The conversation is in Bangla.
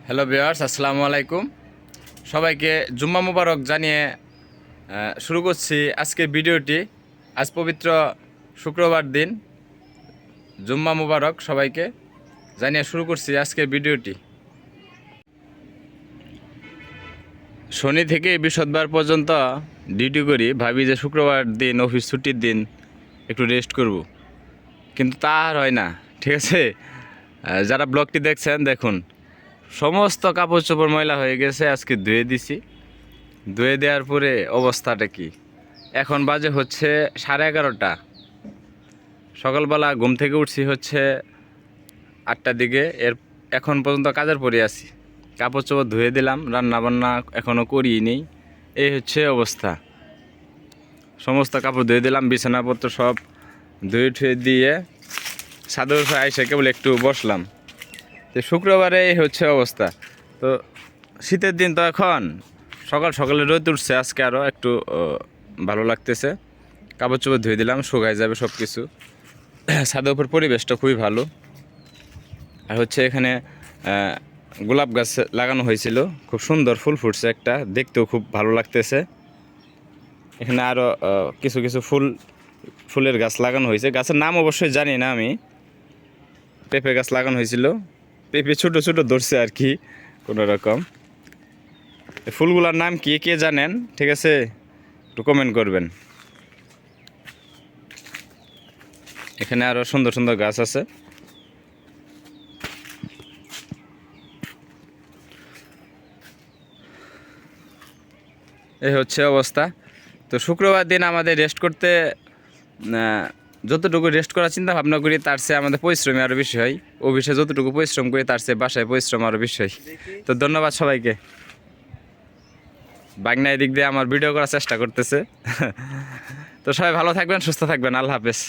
হ্যালো ভিউয়ার্স, আসসালামু আলাইকুম। সবাইকে জুম্মা মুবারক জানিয়ে শুরু করছি আজকের ভিডিওটি। আজ পবিত্র শুক্রবার দিন, জুম্মা মুবারক সবাইকে জানিয়ে শুরু করছি আজকের ভিডিওটি। শনি থেকে বৃহস্পতিবার পর্যন্ত ডিউটি করি, ভাবি যে শুক্রবার দিন অফিস ছুটির দিন একটু রেস্ট করব, কিন্তু তা আর হয় না। ঠিক আছে, যারা ব্লগটি দেখছেন দেখুন, সমস্ত কাপড় চোপড় ময়লা হয়ে গেছে। আজকে ধুয়ে দিছি, ধুয়ে দেওয়ার পরে অবস্থাটা কি, এখন বাজে হচ্ছে 11:30। সকালবেলা ঘুম থেকে উঠছি হচ্ছে 8টার দিকে। এখন পর্যন্ত কাজের পরে আছি। কাপড় চোপড় ধুয়ে দিলাম, রান্না বান্না এখনও করিই নেই। এই হচ্ছে অবস্থা। সমস্ত কাপড় ধুয়ে দিলাম, বিছানাপত্র সব ধুয়ে ঠুয়ে দিয়ে ছাদের উপরে আইসে কেবল একটু বসলাম। তো শুক্রবারে এই হচ্ছে অবস্থা। তো শীতের দিন তো এখন সকাল সকালে রোদ উঠছে, আজকে আরও একটু ভালো লাগতেছে। কাপড় চোপড় ধুয়ে দিলাম, শুকাই যাবে সব কিছু। ছাদের উপর পরিবেশটা খুবই ভালো। আর হচ্ছে এখানে গোলাপ গাছ লাগানো হয়েছিল, খুব সুন্দর ফুল ফুটছে একটা, দেখতেও খুব ভালো লাগতেছে। এখানে আরও কিছু কিছু ফুলের গাছ লাগানো হয়েছে। গাছের নাম অবশ্যই জানি না আমি। পেঁপে গাছ লাগানো হয়েছিল, পেঁপে ছোটো ছোটো ধরছে আর কি কোনো রকম। ফুলগুলার নাম কি কে জানেন, ঠিক আছে, একটু কমেন্ট করবেন। এখানে আরও সুন্দর সুন্দর গাছ আছে। এই হচ্ছে অবস্থা। তো শুক্রবার দিন আমাদের রেস্ট করতে, যতটুকু রেস্ট করার চিন্তা ভাবনা করি তার চেয়ে আমাদের পরিশ্রমী আরও বেশি হয়। অফিসে যতটুকু পরিশ্রম করি তার চেয়ে বাসায় পরিশ্রম আরও বেশি হয়। তো ধন্যবাদ সবাইকে। বাগনা এদিক দিয়ে আমার ভিডিও করার চেষ্টা করতেছে। তো সবাই ভালো থাকবেন, সুস্থ থাকবেন। আল্লাহ হাফেজ।